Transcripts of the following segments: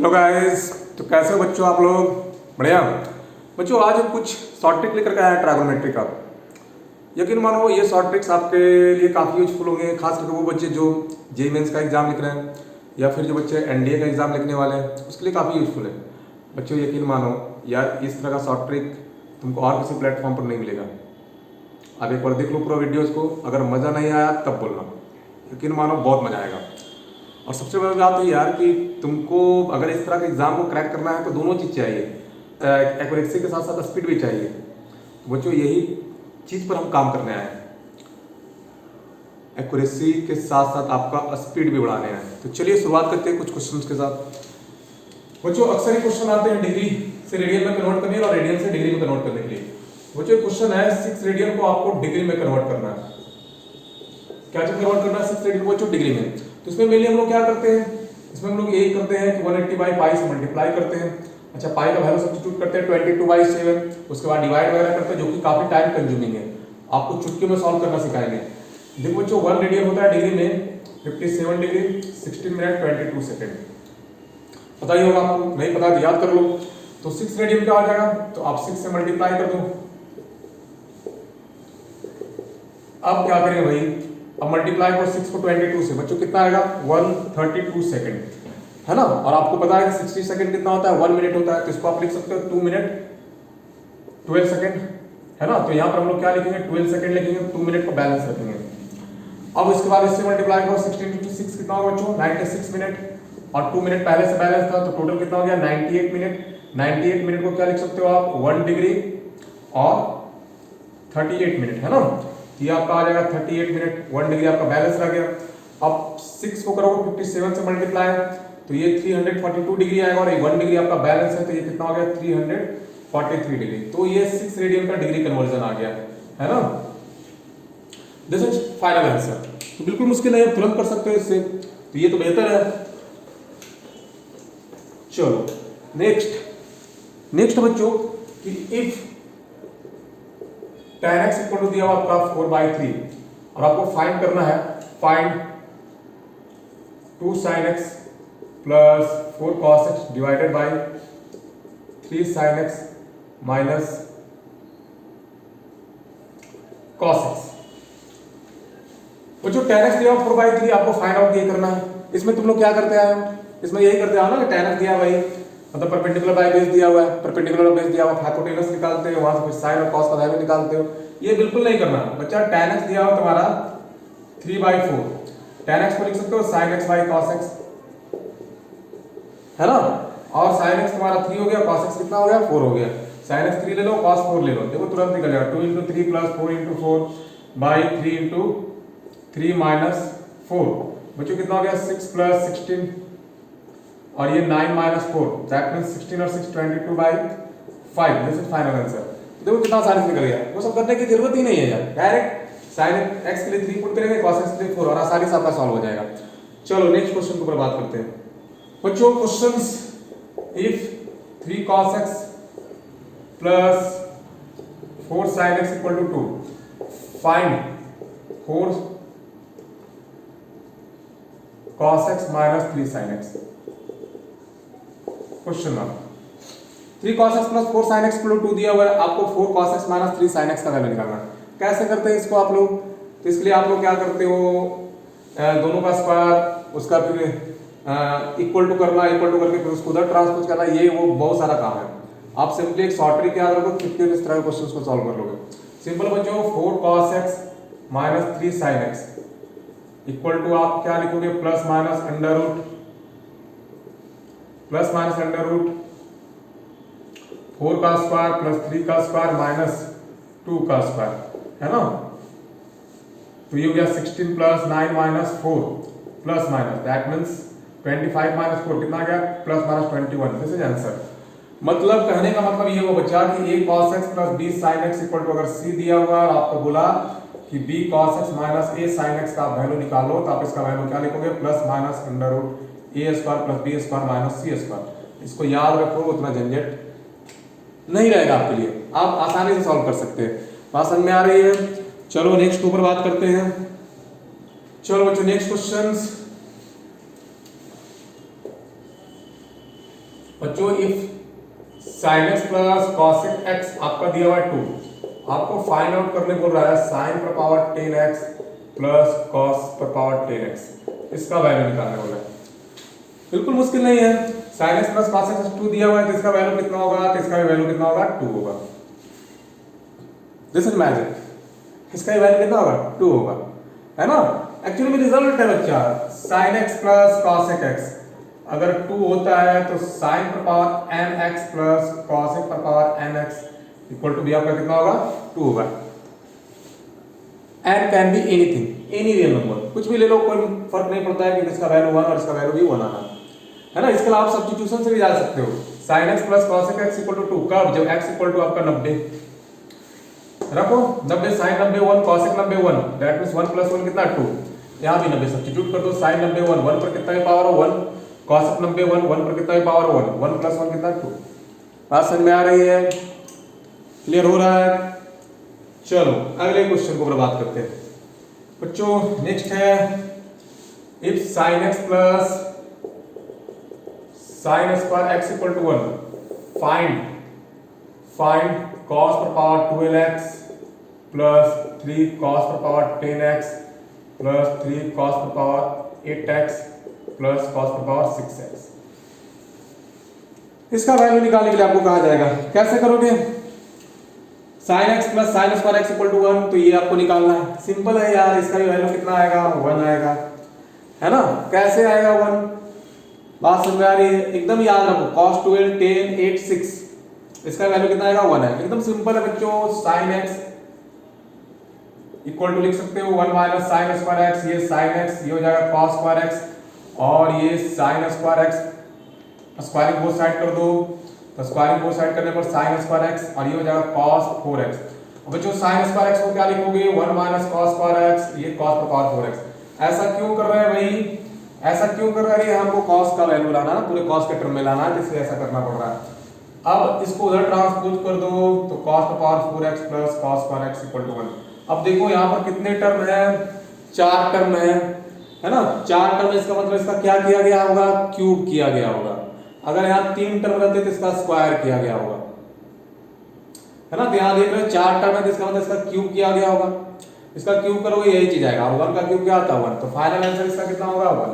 Hello guys, तो कैसे हो बच्चों आप लोग? बढ़िया बच्चों, आज हम कुछ शॉर्ट ट्रिक लेकर के आए हैं ट्रायगोनोमेट्री का। यकीन मानो ये शॉर्ट ट्रिक्स आपके लिए काफ़ी यूजफुल होंगे, खास करके वो बच्चे जो जेईई मेंस का एग्जाम लिख रहे हैं या फिर जो बच्चे एनडीए का एग्जाम लिखने वाले हैं उसके लिए काफ़ी यूजफुल है। बच्चों यकीन मानो यार, इस तरह का शॉर्ट ट्रिक तुमको और किसी प्लेटफॉर्म पर नहीं मिलेगा। आप एक बार देख लो पूरा वीडियोज़ को, अगर मज़ा नहीं आया तब बोलना, यकीन मानो बहुत मज़ा आएगा। और सबसे बड़ी बात है यार कि तुमको अगर इस तरह के एग्जाम को क्रैक करना है तो दोनों चीज़ चाहिए, एक्यूरेसी के साथ साथ स्पीड भी चाहिए। तो बच्चों यही चीज़ पर हम काम करने आए हैं, एक्यूरेसी के साथ साथ आपका स्पीड भी बढ़ाने हैं। तो चलिए शुरुआत करते हैं कुछ क्वेश्चंस के साथ। बच्चों अक्सर ही क्वेश्चन आते हैं डिग्री से रेडियन में कन्वर्ट करने और रेडियन से डिग्री में कन्वर्ट करने के लिए। बच्चों क्वेश्चन है 6 रेडियन को आपको डिग्री में कन्वर्ट करना है। क्या चीज कन्वर्ट करना है? 6 रेडियन को डिग्री में। तो इसमें मेनली हम लोग क्या करते हैं, इसमें हम लोग यही करते हैं कि 180 बाई पाई से मल्टीप्लाई करते हैं। अच्छा, पाई का वैल्यू सब्स्टिट्यूट करते हैं 22/7, उसके बाद डिवाइड वगैरह करते हैं, जो कि काफी टाइम कंज्यूमिंग है। आपको चुटकी में सॉल्व करना सिखाएंगे। देखो बच्चों, 1 रेडियन होता है डिग्री में 57 डिग्री 16 मिनट 22 सेकेंड। पता ही होगा आपको, नहीं पता तो याद कर लो। तो 6 रेडियन क्या हो जाएगा, तो आप 6 से मल्टीप्लाई कर दो। अब क्या करेंगे भाई, अब मल्टीप्लाई को 6 को 22 से, बच्चों कितना आएगा 132 सेकेंड, है ना। और आपको पता है 60 सेकेंड कितना होता है, 1 मिनट होता है। तो इसको आप लिख सकते हो 2 मिनट 12 सेकेंड, है ना। तो यहाँ पर हम लोग क्या लिखेंगे, 12 सेकेंड लिखेंगे, 2 मिनट को बैलेंस रखेंगे। अब इसके बाद इससे मल्टीप्लाई करो 16 × 6 कितना होगा बच्चों, 96 मिनट, और 2 मिनट पहले से बैलेंस था, तो टोटल कितना हो गया 98 मिनट। 98 मिनट को क्या लिख सकते हो आप, 1 डिग्री और 38 मिनट, है ना। ये आपका आ जाएगा 38 मिनट, 1 डिग्री आपका बैलेंस रह गया। अब 6 को करोगे 57 से मल्टीप्लाई, तो ये 342 डिग्री आएगा, और ये 1 डिग्री आपका बैलेंस है, तो ये कितना हो गया 343 डिग्री। तो ये 6 रेडियन का डिग्री कन्वर्जन आ गया, है ना। This is final answer. तो बिल्कुल मुश्किल नहीं है, तुरंत कर सकते हो इससे, तो ये तो बेहतर है। चलो नेक्स्ट बच्चों, कि if tan x equal to दिया हुआ आपका 4/3, और आपको फाइंड करना है, find 2 sin x plus 4 cos x divided by 3 sin x minus cos x। जो tan x दिया हुआ 4/3 आपको फाइंड आउट ये करना है। इसमें तुम लोग क्या करते आए हो, इसमें यही करते आओ ना कि tan x दिया भाई, मतलब परपेंडिकुलर बाय बेस दिया हुआ है, परपेंडिकुलर बेस दिया हुआ, हाइपोटेनस निकालते हो, वहां से फिर साइन और कॉस का वैल्यू निकालते हो। ये बिल्कुल नहीं करना बच्चा। tan x दिया हुआ तुम्हारा 3/4, tan x को लिख सकते हो sin x by cos x, है ना। और sin x तुम्हारा 3 हो गया, cos x कितना हो गया 4 हो गया। sin x 3 ले लो, cos 4 ले लो, देखो तुरंत निकल जाएगा। 2 × 3 प्लस 4 × 4 बाई 3 × 3 माइनस 4, बच्चों कितना हो गया 6 प्लस 16, और ये 9 माइनस 4, दैट मींस 16 और 6 22/5। This is final answer. देखो कितना आसानी से निकल गया, वो सब करने की जरूरत ही नहीं है यार, डायरेक्ट sin x के लिए 3 पुट करेंगे, cos x के लिए 4, और आसानी से आपका सॉल्व हो जाएगा। चलो नेक्स्ट क्वेश्चन के ऊपर बात करते हैं बच्चों। Questions, if 3 cos x plus 4 sin x equal to 2, find 4 cos x minus 3 sin x। Question number 3 cos x plus 4 sin x equal to 2 दिया हुआ है, आपको 4 cos x minus 3 sin x का वैल्यू निकालना है। कैसे करते हैं इसको आप लोग, तो इसके लिए आप लोग क्या करते हो, दोनों का स्क्वायर, उसका फिर इक्वल टू करना, इक्वल टू करके फिर उसको उधर ट्रांसपोज करना, ये वो बहुत सारा काम है। आप सिंपली एक शॉर्ट ट्रिक याद रखो, कितने इस तरह के क्वेश्चंस को सॉल्व कर लोगे। सिंपल बच्चों, 4 cos x minus 3 sin x equal to आप क्या लिखोगे, प्लस माइनस अंडर रूट 4 का स्क्वायर प्लस 3 का स्क्वायर माइनस 2 का स्क्वायर, है ना। तो ये हो गया 16 plus 9 minus 4 plus minus, that means 25 minus 4 कितना आ गया, plus minus 21। This is answer. मतलब कहने का मतलब ये हुआ बच्चा कि a cos x plus b sin x equal to, अगर c दिया हुआ और आपको बोला कि b cos x minus a sin x का वैल्यू निकालो, तो आप इसका वैल्यू क्या लिखोगे, plus minus under root a square plus b square minus c square. इसको याद रखो, उतना झंझट नहीं रहेगा आपके लिए, आप आसानी से सॉल्व कर सकते हैं। बात समझ में आ रही है? चलो नेक्स्ट के ऊपर बात करते हैं। चलो बच्चों नेक्स्ट क्वेश्चंस, बच्चों if sin x plus cos x आपका दिया हुआ है 2, आपको फाइंड आउट करने बोल रहा है sin पर पावर 10x प्लस cos पर पावर 10x, इसका वैल्यू निकालने बोला है। बिल्कुल मुश्किल नहीं है, sin x plus cos x 2 दिया हुआ है, तो इसका वैल्यू कितना होगा, तो इसका भी वैल्यू कितना होगा 2 होगा। दिस इज मैजिक, इसका वैल्यू कितना होगा 2 होगा, है ना। एक्चुअली में रिजल्ट है बच्चा sin x plus cos x अगर 2 होता है तो sin पर पावर mx प्लस cos पर पावर mx इक्वल टू भी आपका कितना होगा 2 होगा। n can be anything, any real number, कुछ भी ले लो, कोई फर्क नहीं पड़ता है कि इसका वैल्यू 1 और इसका वैल्यू भी 1 आना है ना। इसके अलावा आप सब्स्टिट्यूशन से भी जा सकते हो, sin x plus cos x equal to 2 कब, जब x इक्वल टू आपका 90 रखो, 90 sin 90 1 cos 90 1, that means 1 plus 1 कितना 2, यहां भी 90 सब्स्टिट्यूट कर दो, sin 90 1 1 पर कितना ही पावर हो 1, cos 90 1 1 पर कितना ही पावर 1 1 प्लस 1 कितना 2। बात समझ में आ रही है, क्लियर हो रहा है। चलो अगले क्वेश्चन को बात करते हैं बच्चों। नेक्स्ट है if sin x plus sin square x equal to 1, find cos पर पावर 12x प्लस 3 cos पर पावर 10x प्लस 3 cos पर पावर 8x प्लस cos पर पावर 6x। इसका वैल्यू निकालने के लिए आपको कहा जाएगा, कैसे करोगे, sin x plus sin square x equal to 1, तो ये आपको निकालना है, सिंपल है यार। इसका भी वैल्यू कितना आएगा 1 आएगा, है ना। कैसे आएगा 1, बात समझ में आ रही है, एकदम याद रखो cos 12 10 8 6, इसका वैल्यू कितना आएगा 1 है, एकदम सिंपल है बच्चों। sin x इक्वल टू लिख सकते हो 1 माइनस sin स्क्वायर x, ये sin x, ये हो जाएगा cos स्क्वायर x, और ये sin square x, squaring both side कर दो, तो स्क्वायरिंग बोथ साइड करने पर sin स्क्वायर x, और ये हो जाएगा cos 4x। अब बच्चों sin स्क्वायर x को क्या लिखोगे 1 माइनस cos स्क्वायर x, ये cos पर पावर 4x। ऐसा क्यों कर रहे हैं भाई, ऐसा क्यों कर रहे हैं, हमको cos का वैल्यू लाना है, पूरे cos के टर्म में लाना है, इसलिए ऐसा करना पड़ रहा है। अब इसको उधर ट्रांसपोज कर दो, तो cos पर power 4x plus cos square x equal to 1। अब देखो यहाँ पर कितने टर्म है, 4 टर्म है ना। 4 टर्म, इसका मतलब इसका क्या किया गया होगा, क्यूब किया गया होगा। अगर यहाँ 3 टर्म रहते तो इसका स्क्वायर किया गया होगा, है ना। तो यहाँ देख रहे हो 4 टर्म है, तो इसका मतलब इसका क्यूब किया गया होगा। इसका क्यूब करोगे यही चीज आएगा, और 1 का क्यूब क्या आता है 1, तो फाइनल आंसर इसका कितना होगा 1।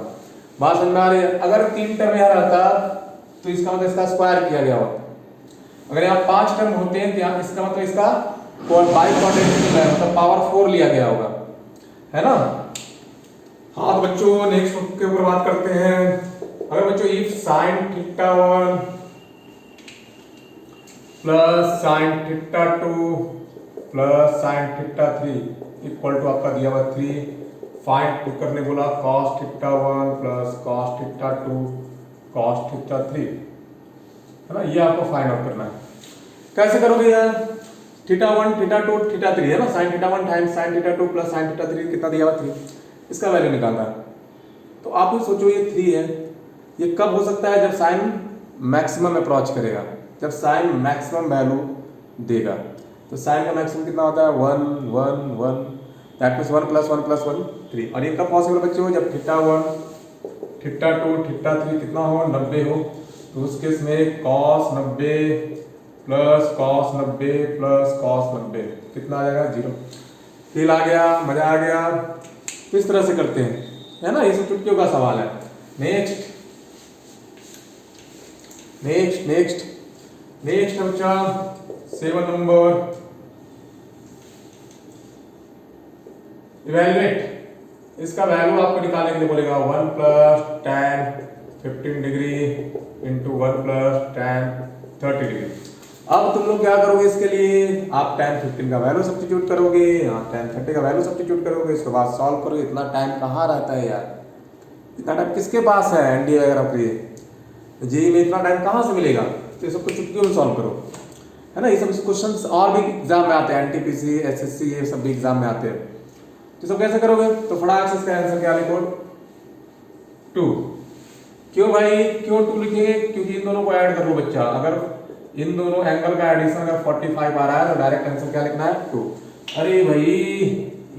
बात समझ में आ रही है। अगर 3 टर्म यहाँ रहता तो इसका मतलब इसका स्क्वायर किया गया होता। अगर यहाँ 5 टर्म होते हैं तो यहाँ इसका मतलब इसका बाई क्वाड्रेटिक मतलब पावर 4 लिया गया होगा, है ना। हाँ तो बच्चों नेक्स्ट के ऊपर बात करते हैं। अगर बच्चों if sin theta 1 plus sin theta 2 plus sin theta 3 equal to आपका दिया हुआ 3, फाइंड करने बोला cos theta 1 plus cos theta 2 cos theta 3, है ना। ये आपको फाइंड आउट करना है। कैसे करोगे यार, थीटा 1 थीटा 2 थीटा 3 है ना, sin theta 1 times sin theta 2 plus sin theta 3 कितना दिया हुआ 3, इसका वैल्यू निकालना है। तो आप ही सोचो ये 3 है, ये कब हो सकता है, जब sin मैक्सिमम अप्रोच करेगा, जब sin मैक्सिमम वैल्यू देगा। तो sin का मैक्सिमम कितना होता है 1 1 1, दैट मींस 1 प्लस 1 प्लस 1 3। और ये कब पॉसिबल बच्चों, जब थीटा 1 थीटा 2 थीटा 3 कितना हो 90 हो। तो उस केस में cos 90 plus cos 90 plus cos 90 कितना आ जाएगा 0। फील आ गया, मजा आ गया। तो इस तरह से करते हैं, है ना। ये सब चुटकियों का सवाल है। नेक्स्ट नेक्स्ट नेक्स्ट नेक्स्ट बच्चा 7 नंबर, इवैल्यूएट। इसका वैल्यू आपको निकालने के लिए बोलेगा 1 plus tan 15 degree into 1 plus tan 30 degree. अब तुम लोग क्या करोगे, इसके लिए आप tan 15 का वैल्यू सब्स्टिट्यूट करोगे, यहाँ tan 30 का वैल्यू सब्स्टिट्यूट करोगे, इसके बाद सॉल्व करोगे। इतना टाइम कहाँ रहता है यार, इतना टाइम किसके पास है, एनडीए वगैरह के जी में इतना टाइम कहाँ से मिलेगा। तो ये सबको चुटकियों में सॉल्व करो, है ना। ये सब क्वेश्चंस और भी एग्जाम में आते हैं, एनटीपीसी एसएससी ये सब भी एग्जाम में आते हैं। तो सब कैसे करोगे, तो फटाक से इसका आंसर क्या लिखो 2। क्यों भाई, क्यों 2 लिखेंगे, क्योंकि इन दोनों को ऐड कर लो बच्चा। अगर इन दोनों एंगल का एडिशन अगर 45 आ रहा है तो डायरेक्ट आंसर क्या लिखना है 2। अरे भाई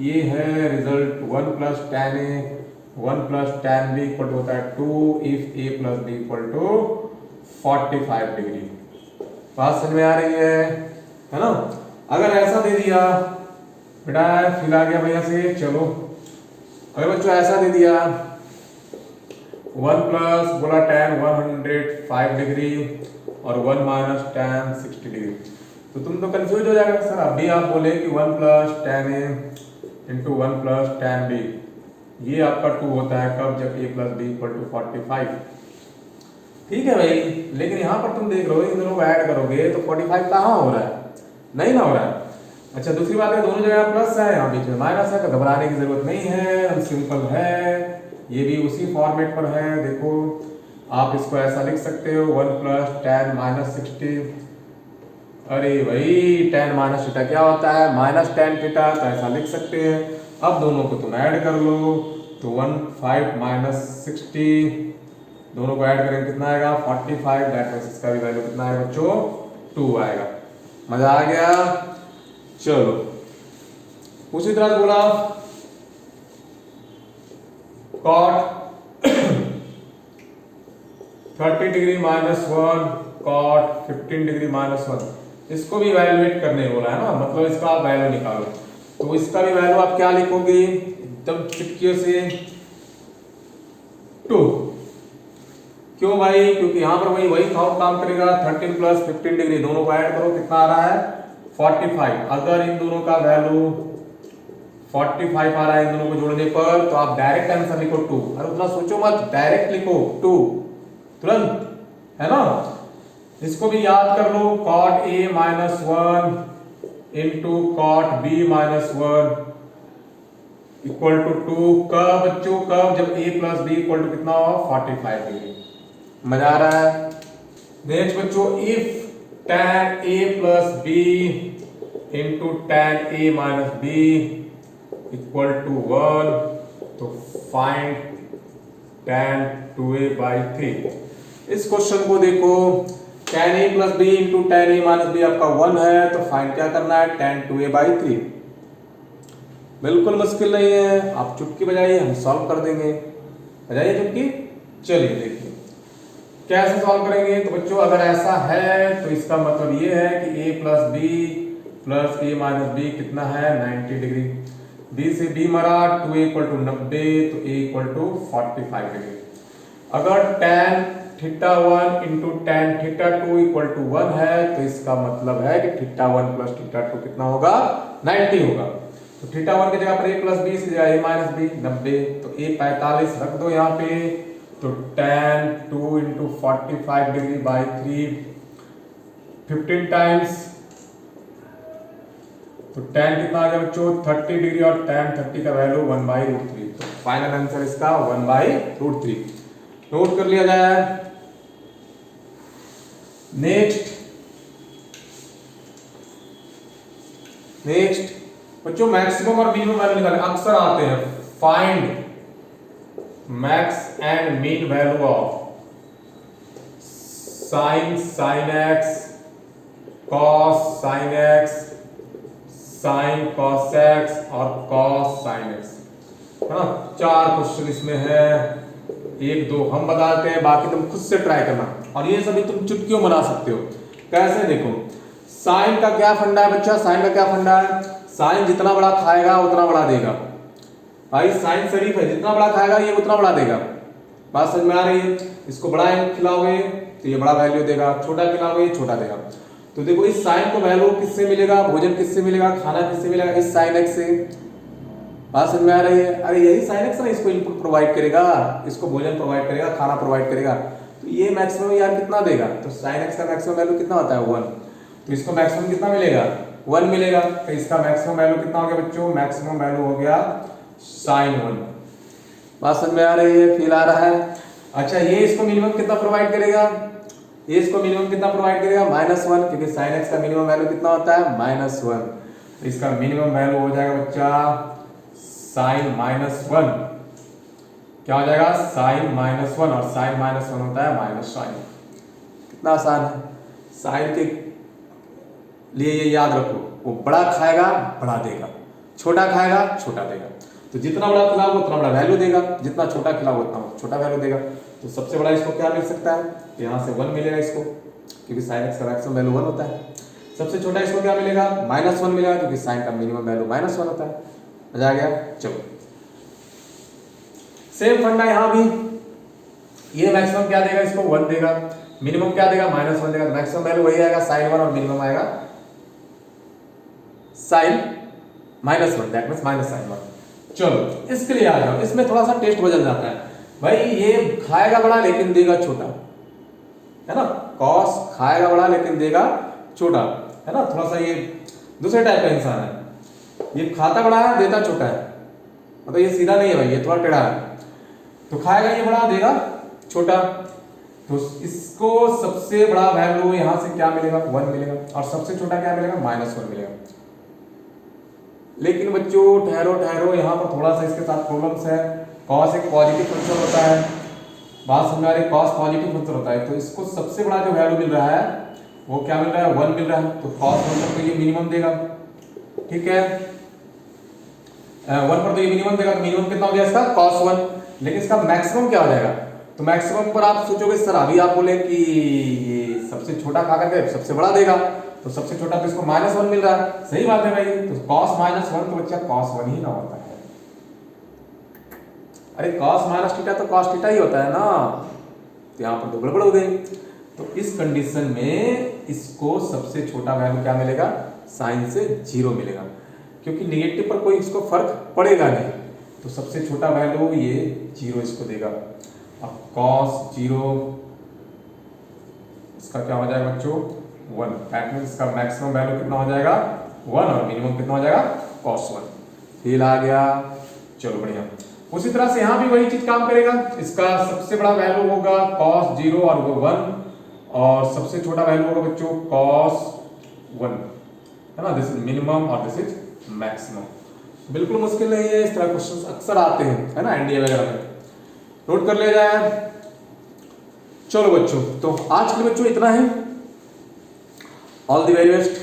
ये है result 1 plus tan a 1 plus tan b equal to होता है 2 if a plus b equal to 45 degree. बात समझ में आ रही है ना? अगर ऐसा दे दिया बेटा, फिर आ गया भैया से, चलो अगर बच्चों ऐसा दे दिया 1 प्लस बोला tan 105 डिग्री और 1 माइनस tan 60 डिग्री, तो तुम तो कंफ्यूज हो जाएगा सर। अभी आप बोले कि 1 plus tan a into 1 plus tan b, ये आपका 2 होता है कब, जब a plus b equal to 45। ठीक है भाई, लेकिन यहाँ पर तुम देख रहे हो इन दोनों को ऐड करोगे तो 45 कहाँ हो रहा है, नहीं ना हो रहा है। अच्छा दूसरी बात है, दोनों जगह प्लस है, यहाँ बीच में माइनस है, तो घबराने की जरूरत नहीं है, हम सिंपल है, ये भी उसी फॉर्मेट पर है। देखो आप इसको ऐसा लिख सकते हो 1 प्लस tan माइनस 60, अरे भाई tan माइनस थीटा क्या होता है, माइनस tan थीटा, तो ऐसा लिख सकते हैं। अब दोनों को तुम ऐड कर लो, तो 15 माइनस 60, दोनों को ऐड करेंगे कितना आएगा 45, दैट मींस इसका भी वैल्यू कितना आएगा बच्चों 2 आएगा। मजा आ गया? चलो उसी तरह बोला cot 30 degree minus 1, cot 15 degree minus 1, इसको भी इवैल्यूएट करने बोला है ना, मतलब इसका आप वैल्यू निकालो। तो इसका भी वैल्यू आप क्या लिखोगे एकदम चुटकियों से 2। क्यों भाई? क्योंकि यहाँ पर वही काम करेगा। 13 प्लस 15 डिग्री, दोनों को ऐड करो कितना आ रहा है 45। अगर इन दोनों का वैल्यू 45 आ रहा है इन दोनों को जोड़ने पर, तो आप डायरेक्ट आंसर लिखो 2। अरे उतना सोचो मत, डायरेक्ट लिखो 2 तुरंत, है ना? इसको भी याद कर लो, cot a minus 1 into cot b minus 1 equal to 2। कब बच्चों, कब? जब a plus b equal to कितना हो 45 डिग्री। मजा आ रहा है? नेक्स्ट बच्चों, if tan a plus b into tan a minus b equal to 1, तो फाइंड tan 2a बाई 3। इस क्वेश्चन को देखो, tan a plus b into tan a minus b आपका 1 है, तो फाइंड क्या करना है tan 2a बाई 3। बिल्कुल मुश्किल नहीं है, आप चुटकी बजाइए, हम सॉल्व कर देंगे। बजाइए चुटकी। चलिए देखिए कैसे सॉल्व करेंगे। तो बच्चों अगर ऐसा है तो इसका मतलब ये है कि a plus b plus a minus b कितना है 90 डिग्री। b से b मरा, 2a इक्वल टू 90, तो a इक्वल टू 45 डिग्री। अगर tan theta 1 into tan theta 2 equal to 1 है, तो इसका मतलब है कि थीटा 1 प्लस थीटा 2 कितना होगा 90 होगा। तो थीटा 1 की जगह पर a प्लस b से जगह a माइनस b 90, तो a 45 रख दो यहाँ पे, तो tan 2 into 45 degree by 3 15 times, तो tan कितना आ गया बच्चों 30 डिग्री, और tan 30 का वैल्यू 1 बाई रूट 3। तो फाइनल आंसर इसका 1 बाई रूट 3 नोट कर लिया जाए। नेक्स्ट बच्चों मैक्सिमम और मिनिमम वैल्यू निकालने अक्सर आते हैं। Find max and mean value of sin x, cos sin x, sin cos x और cos sin x, है ना? 4 क्वेश्चन इसमें है, 1 2 हम बताते हैं, बाकी तुम खुद से ट्राई करना। और ये सभी तुम चुटकियों बना सकते हो। कैसे? देखो साइन का क्या फंडा है बच्चा, साइन का क्या फंडा है, साइन जितना बड़ा खाएगा उतना बड़ा देगा। भाई साइन शरीफ है, जितना बड़ा खाएगा ये उतना बड़ा देगा। बात समझ में आ रही है? इसको बड़ा खिलाओगे तो ये बड़ा वैल्यू देगा, छोटा खिलाओगे छोटा देगा। तो देखो इस साइन को वैल्यू किससे मिलेगा, भोजन किससे मिलेगा, खाना किससे मिलेगा, इस साइन एक्स से। बात समझ में आ रही है? अरे यही साइन एक्स ना इसको इनपुट प्रोवाइड करेगा, इसको भोजन प्रोवाइड करेगा, खाना प्रोवाइड करेगा, तो ये मैक्सिमम यार कितना देगा। तो साइन एक्स का मैक्सिमम वैल्यू कितना होता है 1, तो इसको मैक्सिमम कितना मिलेगा 1 मिलेगा। तो इसका मैक्सिमम वैल्यू कितना हो गया बच्चों, मैक्सिमम वैल्यू हो गया sin 1। बात समझ में आ रही है, फील आ रहा है? अच्छा ये इसको मिनिमम कितना प्रोवाइड करेगा, ये इसको मिनिमम कितना प्रोवाइड करेगा -1, क्योंकि sin x का मिनिमम वैल्यू कितना होता है -1। तो इसका मिनिमम वैल्यू हो जाएगा बच्चा sin -1। क्या हो जाएगा sin -1, और sin -1 होता है माइनस साइन। कितना आसान है। साइन के लिए ये याद रखो, वो बड़ा खाएगा बड़ा देगा, छोटा खाएगा छोटा देगा। तो जितना बड़ा खिलाओ उतना बड़ा वैल्यू देगा, जितना छोटा खिलाओ उतना छोटा वैल्यू देगा। तो सबसे बड़ा इसको क्या मिल सकता है, तो यहाँ से 1 मिलेगा इसको, क्योंकि साइन एक्स का मैक्सिमम वैल्यू 1 होता है। सबसे छोटा इसको क्या मिलेगा, -1 मिलेगा, क्योंकि साइन का मिनिमम वैल्यू -1 होता है। मजा आ गया। चलो सेम फंडा यहाँ भी, ये मैक्सिमम क्या देगा, इसको 1 देगा, मिनिमम क्या देगा, -1 देगा। मैक्सिमम वैल्यू वही आएगा sin 1 और मिनिमम आएगा sin -1, दैट मींस -sin 1। चलो इसके लिए आ जाओ, इसमें थोड़ा सा टेस्ट बदल जाता है भाई, ये खाएगा बड़ा लेकिन देगा छोटा, है ना। cos खाएगा बड़ा लेकिन देगा छोटा, है ना। थोड़ा सा ये दूसरे टाइप का इंसान है, ये खाता बड़ा है देता छोटा है, मतलब ये सीधा नहीं है भाई, ये थोड़ा टेढ़ा है। तो खाएगा ये बड़ा देगा छोटा, तो इसको सबसे बड़ा वैल्यू यहां से क्या मिलेगा, 1 मिलेगा, और सबसे छोटा क्या मिलेगा, -1 मिलेगा। लेकिन बच्चों ठहरो ठहरो, यहाँ पर थोड़ा सा इसके साथ प्रॉब्लम्स है। cos एक पॉजिटिव फंक्शन होता है, बात समझ आ रही, cos पॉजिटिव फंक्शन होता है, तो इसको सबसे बड़ा जो वैल्यू मिल रहा है वो क्या मिल रहा है, 1 मिल रहा है। तो cos 1 पर तो ये मिनिमम देगा, ठीक है, 1 पर तो ये मिनिमम देगा, तो मिनिमम कितना हो गया इसका, cos 1। लेकिन इसका मैक्सिमम क्या हो जाएगा, तो मैक्सिमम पर आप सोचोगे सर अभी आप बोले कि ये सबसे छोटा खा करके सबसे बड़ा देगा, तो सबसे छोटा तो इसको -1 मिल रहा है, सही बात है भाई। तो cos -1 तो बच्चा cos 1 ही ना होता है, अरे cos -θ तो cos θ ही होता है ना, तो यहाँ पर तो गड़बड़ हो गई। तो इस कंडीशन में इसको सबसे छोटा वैल्यू क्या मिलेगा, साइन से 0 मिलेगा, क्योंकि निगेटिव पर कोई इसको फर्क पड़ेगा नहीं, तो सबसे छोटा वैल्यू ये 0 इसको देगा। अब cos 0 इसका क्या हो जाएगा बच्चों, 1, दैट मींस इसका मैक्सिमम वैल्यू कितना हो जाएगा, 1, और मिनिमम कितना हो जाएगा, cos 1। फील आ गया, चलो बढ़िया। उसी तरह से यहां भी वही चीज काम करेगा, इसका सबसे बड़ा वैल्यू होगा cos 0 और वो 1, और सबसे छोटा वैल्यू होगा बच्चों cos 1, है ना। दिस इज मिनिमम और दिस इज मैक्सिमम। बिल्कुल मुश्किल नहीं है, इस तरह क्वेश्चंस अक्सर आते हैं, है ना, एनडीए वगैरह में, नोट कर लिया जाए। चलो बच्चों, तो आज के लिए बच्चों इतना है, ऑल द वेरी बेस्ट।